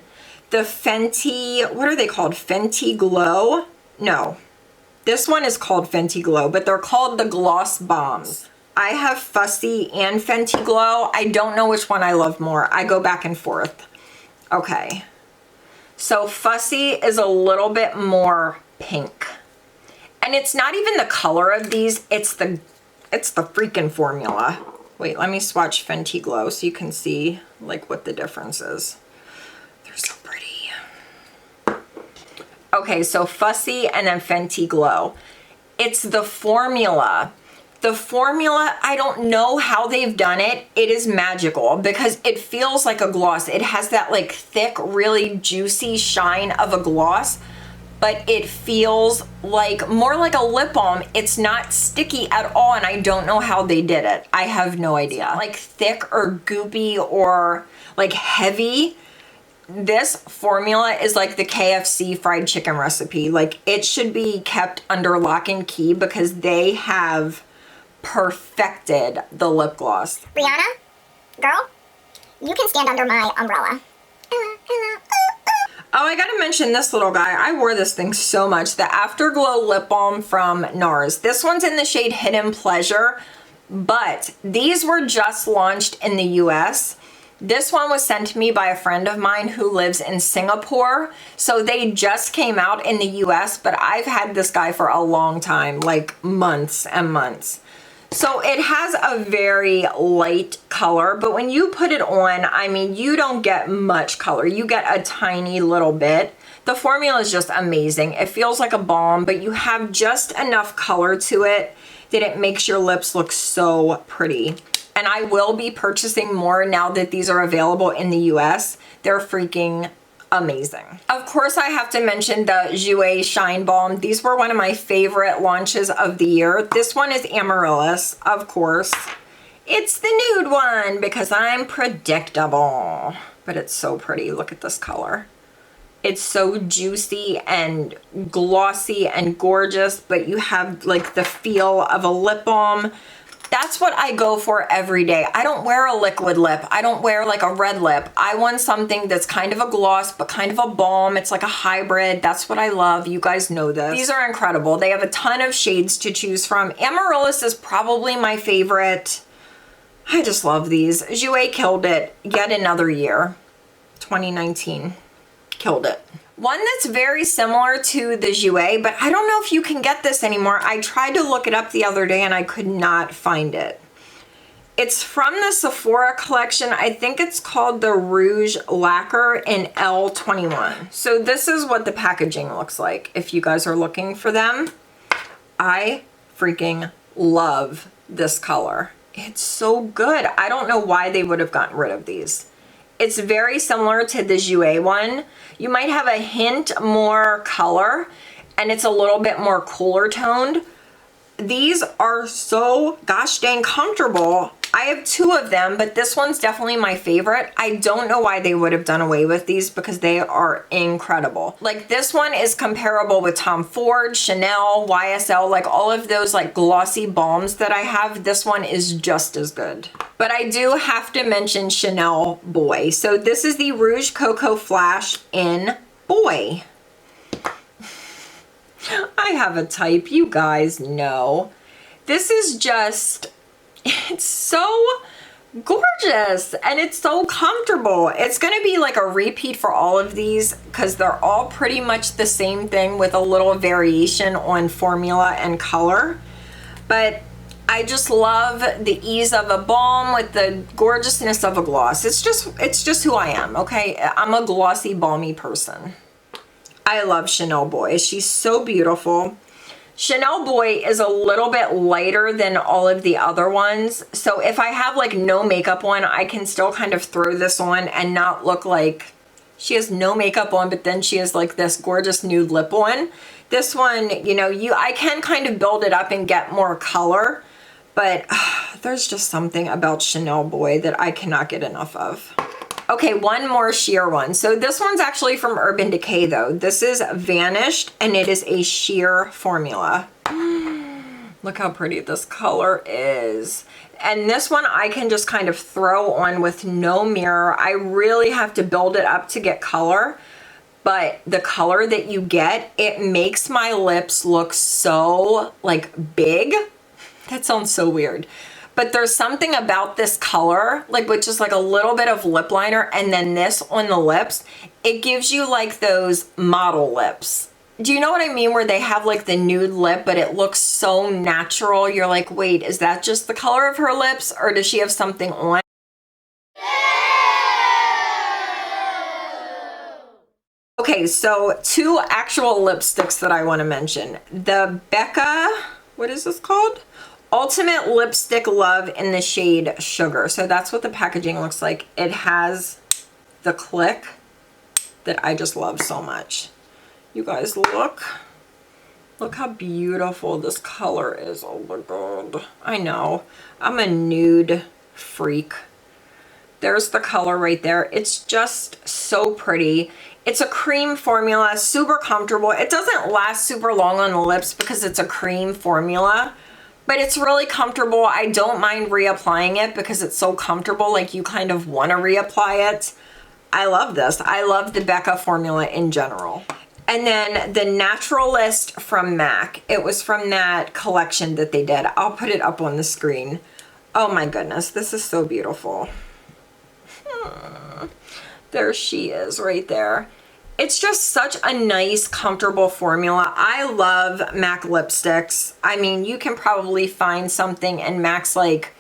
Speaker 1: the Fenty, what are they called? Fenty Glow? No, this one is called Fenty Glow, but they're called the Gloss Bombs. I have Fussy and Fenty Glow. I don't know which one I love more. I go back and forth. Okay. So Fussy is a little bit more pink. And it's not even the color of these, it's the freaking formula. Wait, let me swatch Fenty Glow so you can see like what the difference is. They're so pretty. Okay, so Fussy and then Fenty Glow. It's the formula. The formula, I don't know how they've done it. It is magical because it feels like a gloss. It has that like thick, really juicy shine of a gloss, but it feels like more like a lip balm. It's not sticky at all, and I don't know how they did it. I have no idea. Like thick or goopy or like heavy. This formula is like the KFC fried chicken recipe. Like it should be kept under lock and key because they have perfected the lip gloss.
Speaker 2: Rihanna, girl, you can stand under my umbrella.
Speaker 1: Oh, I gotta mention this little guy. I wore this thing so much. The Afterglow Lip Balm from NARS. This one's in the shade Hidden Pleasure, but these were just launched in the US. This one was sent to me by a friend of mine who lives in Singapore. So they just came out in the US, but I've had this guy for a long time, like months and months. So it has a very light color, but when you put it on, I mean, you don't get much color. You get a tiny little bit. The formula is just amazing. It feels like a balm, but you have just enough color to it that it makes your lips look so pretty. And I will be purchasing more now that these are available in the US. They're freaking amazing. Of course, I have to mention the Jouer Shine Balm. These were one of my favorite launches of the year. This one is Amaryllis, of course. It's the nude one because I'm predictable, but it's so pretty. Look at this color. It's so juicy and glossy and gorgeous, but you have like the feel of a lip balm. That's what I go for every day. I don't wear a liquid lip. I don't wear like a red lip. I want something that's kind of a gloss, but kind of a balm. It's like a hybrid. That's what I love. You guys know this. These are incredible. They have a ton of shades to choose from. Amaryllis is probably my favorite. I just love these. Jouer killed it yet another year. 2019. Killed it. One that's very similar to the Jouer, but I don't know if you can get this anymore. I tried to look it up the other day and I could not find it. It's from the Sephora collection. I think it's called the Rouge Lacquer in L21. So this is what the packaging looks like if you guys are looking for them. I freaking love this color. It's so good. I don't know why they would have gotten rid of these. It's very similar to the Jouer one. You might have a hint more color and it's a little bit more cooler toned. These are so gosh dang comfortable. I have two of them, but this one's definitely my favorite. I don't know why they would have done away with these because they are incredible. Like this one is comparable with Tom Ford, Chanel, YSL, like all of those like glossy balms that I have. This one is just as good. But I do have to mention Chanel Boy. So this is the Rouge Coco Flash in Boy. I have a type, you guys know. This is just, it's so gorgeous and it's so comfortable. It's going to be like a repeat for all of these because they're all pretty much the same thing with a little variation on formula and color. But I just love the ease of a balm with the gorgeousness of a gloss. It's just who I am, okay? I'm a glossy, balmy person. I love Chanel Boy. She's so beautiful. Chanel Boy is a little bit lighter than all of the other ones. So if I have like no makeup on, I can still kind of throw this on and not look like she has no makeup on, but then she has like this gorgeous nude lip on. This one, you know, I can kind of build it up and get more color, but there's just something about Chanel Boy that I cannot get enough of. Okay, one more sheer one. So this one's actually from Urban Decay though. This is Vanished and it is a sheer formula. Look how pretty this color is. And this one I can just kind of throw on with no mirror. I really have to build it up to get color, but the color that you get, it makes my lips look so like big. That sounds so weird. but there's something about this color, like with just like a little bit of lip liner and then this on the lips, it gives you like those model lips. Do you know what I mean? Where they have like the nude lip, but it looks so natural. You're like, wait, is that just the color of her lips or does she have something on? Okay, so 2 actual lipsticks that I want to mention. The Becca, what is this called? Ultimate Lipstick Love in the shade Sugar. So that's what the packaging looks like. It has the click that I just love so much. You guys look how beautiful this color is. Oh my God. I know, I'm a nude freak. There's the color right there. It's just so pretty. It's a cream formula, super comfortable. It doesn't last super long on the lips because it's a cream formula, but it's really comfortable. I don't mind reapplying it because it's so comfortable. Like you kind of want to reapply it. I love this. I love the Becca formula in general. And then the Naturalist from MAC. It was from that collection that they did. I'll put it up on the screen. Oh my goodness, this is so beautiful. There she is right there. It's just such a nice, comfortable formula. I love MAC lipsticks. I mean, you can probably find something in MAC's like,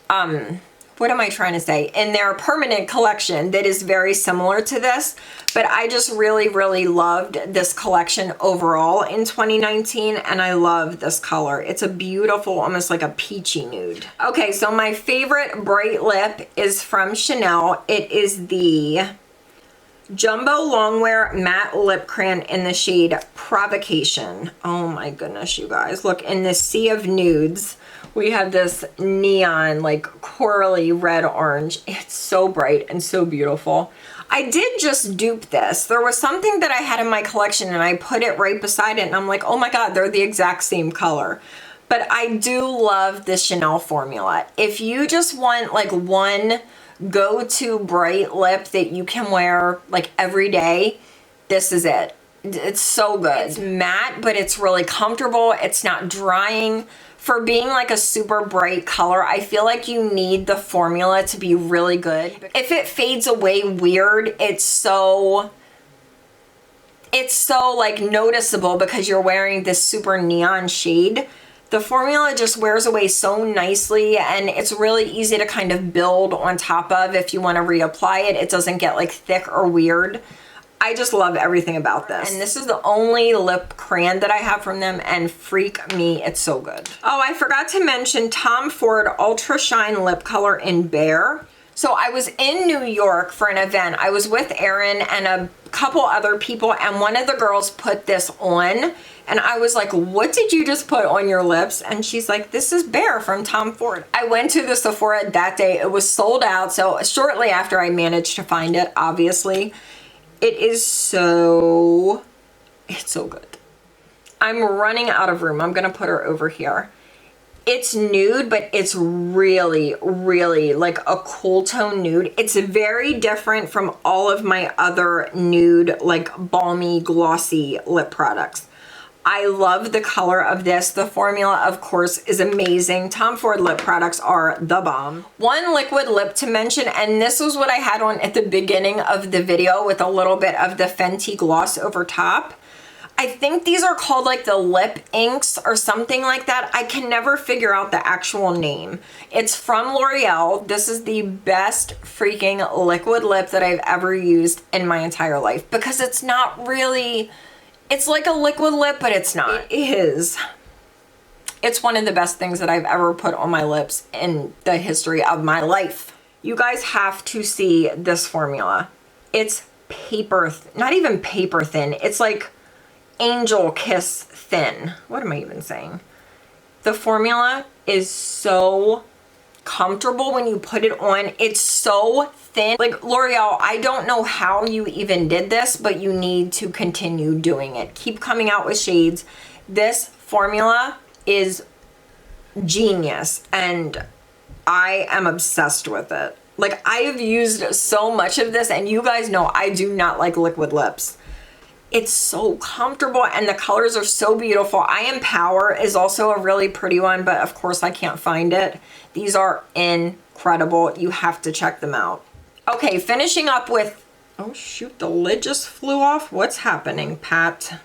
Speaker 1: what am I trying to say? In their permanent collection that is very similar to this, but I just really, really loved this collection overall in 2019, and I love this color. It's a beautiful, almost like a peachy nude. Okay, so my favorite bright lip is from Chanel. It is the Jumbo Longwear Matte Lip Crayon in the shade Provocation. Oh my goodness, you guys. Look, in this sea of nudes, we have this neon, like corally red orange. It's so bright and so beautiful. I did just dupe this. There was something that I had in my collection and I put it right beside it and I'm like, oh my God, they're the exact same color. But I do love this Chanel formula. If you just want like one go-to bright lip that you can wear like every day, this is it. It's so good. It's matte, but it's really comfortable. It's not drying. For being like a super bright color, I feel like you need the formula to be really good. If it fades away weird, it's so like noticeable because you're wearing this super neon shade. The formula just wears away so nicely and it's really easy to kind of build on top of if you want to reapply it. It doesn't get like thick or weird. I just love everything about this. And this is the only lip crayon that I have from them and freak me, it's so good. Oh, I forgot to mention Tom Ford Ultra Shine Lip Color in Bare. So I was in New York for an event. I was with Erin and a couple other people and one of the girls put this on and I was like, what did you just put on your lips? And she's like, this is Bare from Tom Ford. I went to the Sephora that day. It was sold out. So shortly after I managed to find it, obviously. It's so good. I'm running out of room. I'm gonna put her over here. It's nude, but it's really, really like a cool tone nude. It's very different from all of my other nude, like balmy, glossy lip products. I love the color of this. The formula, of course, is amazing. Tom Ford lip products are the bomb. One liquid lip to mention, and this was what I had on at the beginning of the video with a little bit of the Fenty gloss over top. I think these are called like the lip inks or something like that. I can never figure out the actual name. It's from L'Oreal. This is the best freaking liquid lip that I've ever used in my entire life because it's not really... It's like a liquid lip, but it's not. It is. It's one of the best things that I've ever put on my lips in the history of my life. You guys have to see this formula. It's not even paper thin. It's like angel kiss thin. What am I even saying? The formula is so comfortable when you put it on. It's so thin. Like L'Oreal, I don't know how you even did this, but you need to continue doing it. Keep coming out with shades. This formula is genius and I am obsessed with it. Like I have used so much of this and you guys know I do not like liquid lips. It's so comfortable and the colors are so beautiful. I Am Power is also a really pretty one, but of course I can't find it. These are incredible. You have to check them out. Okay, finishing up with, oh shoot, the lid just flew off. What's happening, Pat?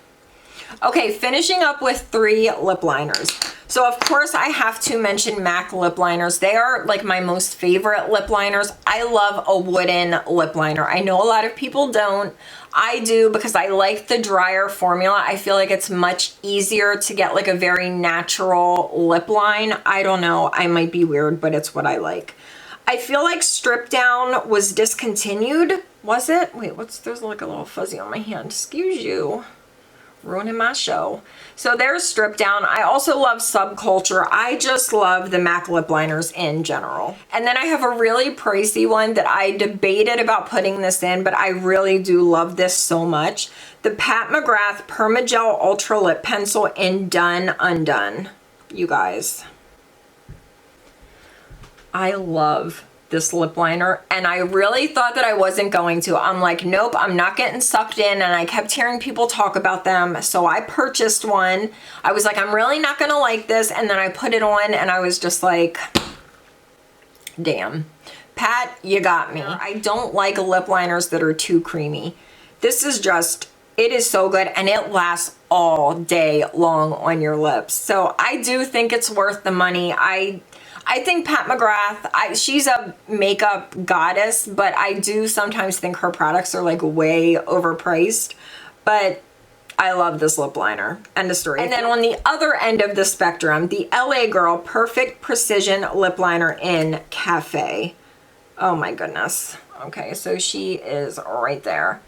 Speaker 1: Okay, finishing up with 3 lip liners. So of course I have to mention MAC lip liners. They are like my most favorite lip liners. I love a wooden lip liner. I know a lot of people don't. I do because I like the drier formula. I feel like it's much easier to get like a very natural lip line. I don't know, I might be weird, but it's what I like. I feel like Strip Down was discontinued. Was it? Wait, there's like a little fuzzy on my hand. Excuse you. Ruining my show. So there's Strip Down. I also love Subculture. I just love the MAC lip liners in general. And then I have a really pricey one that I debated about putting this in, but I really do love this so much. The Pat McGrath Permagel Ultra Lip Pencil in Done Undone. You guys, I love this lip liner, and I really thought that I wasn't going to. I'm like, nope, I'm not getting sucked in, and I kept hearing people talk about them, so I purchased one. I was like, I'm really not gonna like this, and then I put it on, and I was just like, damn. Pat, you got me. I don't like lip liners that are too creamy. This is just, it is so good, and it lasts all day long on your lips. So I do think it's worth the money. I think Pat McGrath, she's a makeup goddess, but I do sometimes think her products are like way overpriced, but I love this lip liner. End of story. And then on the other end of the spectrum, the LA Girl Perfect Precision Lip Liner in Cafe. Oh my goodness. Okay, so she is right there.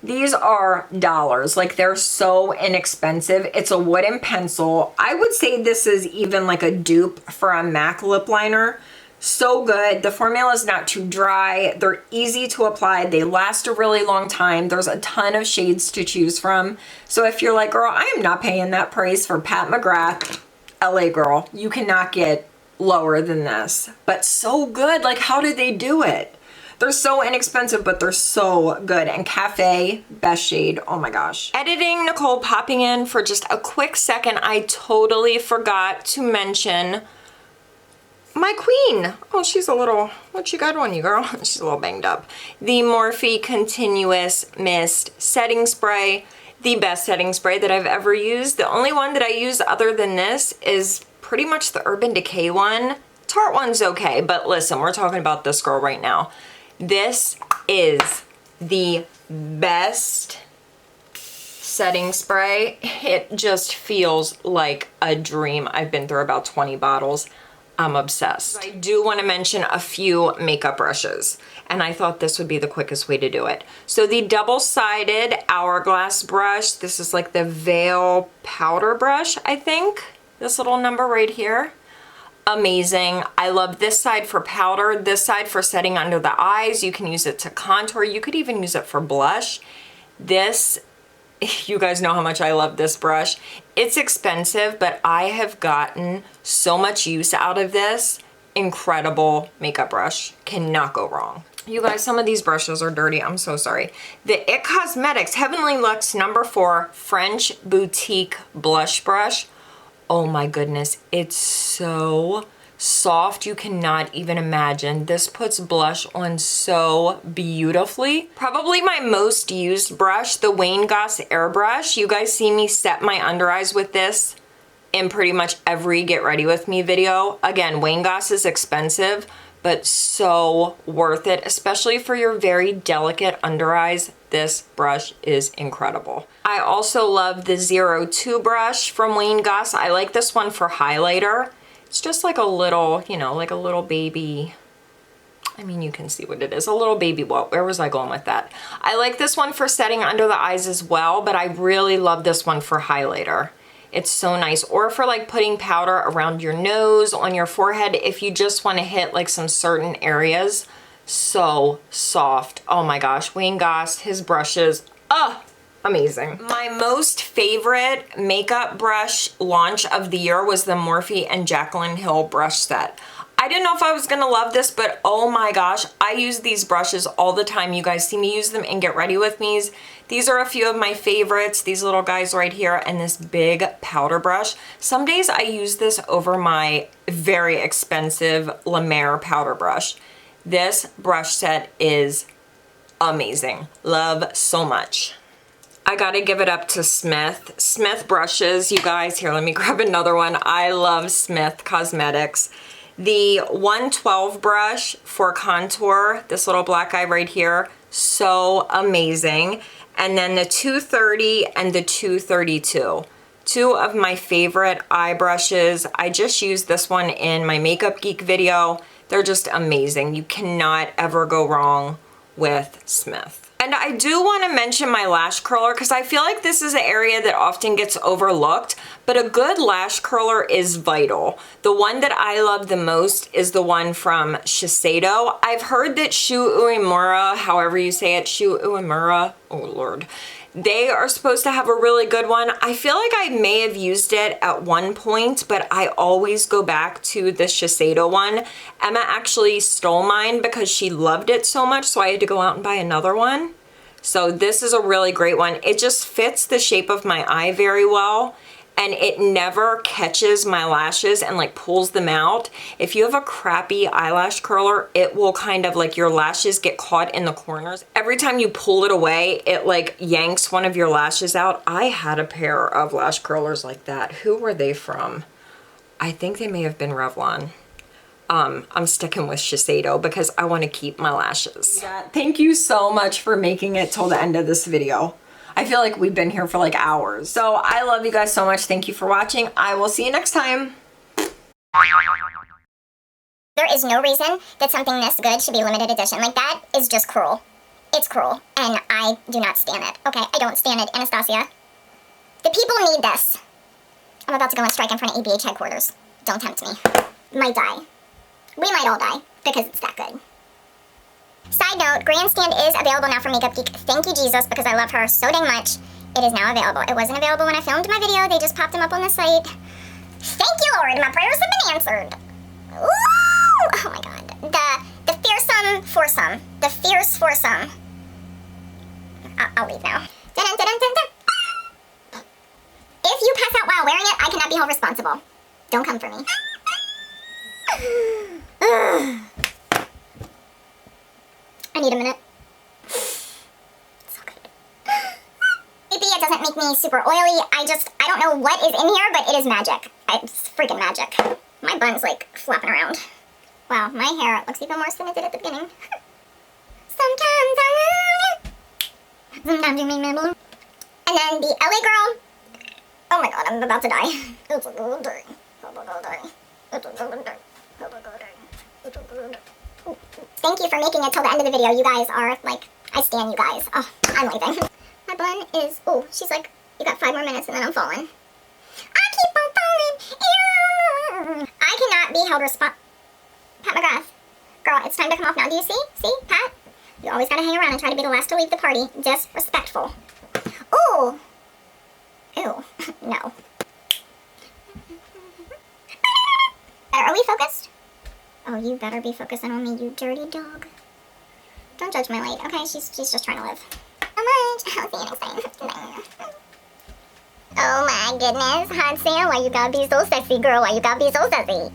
Speaker 1: These are dollars, like they're so inexpensive. It's a wooden pencil. I would say this is even like a dupe for a MAC lip liner. So good. The formula is not too dry. They're easy to apply. They last a really long time. There's a ton of shades to choose from. So if you're like, girl, I am not paying that price for Pat McGrath, LA Girl, you cannot get lower than this. But so good. Like, how did they do it? They're so inexpensive, but they're so good. And Cafe, best shade. Oh my gosh. Editing Nicole popping in for just a quick second. I totally forgot to mention my queen. Oh, she's a little, what you got on you, girl? She's a little banged up. The Morphe Continuous Mist Setting Spray. The best setting spray that I've ever used. The only one that I use other than this is pretty much the Urban Decay one. Tarte one's okay, but listen, we're talking about this girl right now. This is the best setting spray. It just feels like a dream. I've been through about 20 bottles. I'm obsessed. I do want to mention a few makeup brushes, and I thought this would be the quickest way to do it. So the double-sided Hourglass brush, this is like the Veil powder brush, I think. This little number right here. Amazing. I love this side for powder, this side for setting under the eyes. You can use it to contour. You could even use it for blush. This, you guys know how much I love this brush. It's expensive, but I have gotten so much use out of this. Incredible makeup brush. Cannot go wrong. You guys, some of these brushes are dirty. I'm so sorry. The IT Cosmetics Heavenly Luxe No. 4 French Boutique Blush Brush. Oh my goodness, it's so soft, you cannot even imagine. This puts blush on so beautifully. Probably my most used brush, the Wayne Goss Airbrush. You guys see me set my under eyes with this in pretty much every Get Ready With Me video. Again, Wayne Goss is expensive, but so worth it, especially for your very delicate under eyes. This brush is incredible. I also love the 02 brush from Wayne Goss. I like this one for highlighter. It's just like a little, you know, like a little baby, I mean, you can see what it is. A little baby, where was I going with that? I like this one for setting under the eyes as well, but I really love this one for highlighter. It's so nice. Or for like putting powder around your nose, on your forehead, if you just want to hit like some certain areas. So soft. Oh my gosh, Wayne Goss, his brushes, amazing. My most favorite makeup brush launch of the year was the Morphe and Jaclyn Hill brush set. I didn't know if I was gonna love this, but oh my gosh, I use these brushes all the time. You guys see me use them in Get Ready With Me's. These are a few of my favorites, these little guys right here, and this big powder brush. Some days I use this over my very expensive La Mer powder brush. This brush set is amazing. Love so much. I gotta give it up to Smith. Smith brushes, you guys. Here, let me grab another one. I love Smith Cosmetics. The 112 brush for contour, this little black eye right here, so amazing. And then the 230 and the 232. Two of my favorite eye brushes. I just used this one in my Makeup Geek video. They're just amazing. You cannot ever go wrong with Smith. And I do want to mention my lash curler because I feel like this is an area that often gets overlooked, but a good lash curler is vital. The one that I love the most is the one from Shiseido. I've heard that Shu Uemura, however you say it, Shu Uemura, oh Lord, they are supposed to have a really good one. I feel like I may have used it at one point, but I always go back to the Shiseido one. Emma actually stole mine because she loved it so much, so I had to go out and buy another one. So this is a really great one. It just fits the shape of my eye very well, and it never catches my lashes and like pulls them out. If you have a crappy eyelash curler, it will kind of like your lashes get caught in the corners. Every time you pull it away, it like yanks one of your lashes out. I had a pair of lash curlers like that. Who were they from? I think they may have been Revlon. I'm sticking with Shiseido because I want to keep my lashes. Thank you so much for making it till the end of this video. I feel like we've been here for like hours. So I love you guys so much. Thank you for watching. I will see you next time.
Speaker 2: There is no reason that something this good should be limited edition. Like, that is just cruel. It's cruel, and I do not stand it. Okay, I don't stand it. Anastasia, the people need this. I'm about to go on strike in front of ABH headquarters. Don't tempt me. Might die. We might all die because it's that good. Side note, Grandstand is available now for Makeup Geek. Thank you, Jesus, because I love her so dang much. It is now available. It wasn't available when I filmed my video. They just popped them up on the site. Thank you, Lord. My prayers have been answered. Ooh! Oh, my God. The fearsome foursome. The fierce foursome. I'll leave now. Dun, dun, dun, dun, dun. If you pass out while wearing it, I cannot be held responsible. Don't come for me. I need a minute. So good. Maybe it doesn't make me super oily. I don't know what is in here, but it is magic. It's freaking magic. My bun's like flapping around. Wow, my hair looks even worse than it did at the beginning. Sometimes I love you. Sometimes you make me blue. And then the LA girl. Oh my God, I'm about to die. It's a good day. I'm about to die. It's a good day. I'm about to die. It's a good day. Thank you for making it till the end of the video. You guys are, like, I stand you guys. Oh, I'm leaving. My bun is, oh, she's like, you got 5 more minutes and then I'm falling. I keep on falling. Ew. I cannot be held responsible. Pat McGrath. Girl, it's time to come off now. Do you see? See, Pat? You always gotta hang around and try to be the last to leave the party. Disrespectful. Ooh. Ew. No. Are we focused? Oh, you better be focusing on me, you dirty dog. Don't judge my light, okay? She's just trying to live. So much. I'll see you next time. Oh my goodness, hot Sam, why you gotta be so sexy, girl? Why you gotta be so sexy?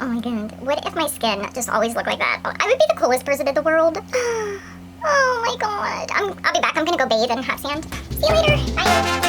Speaker 2: Oh my God, what if my skin just always looked like that? Oh, I would be the coolest person in the world. Oh my God. I'll be back. I'm gonna go bathe in hot sand. See you later. Bye.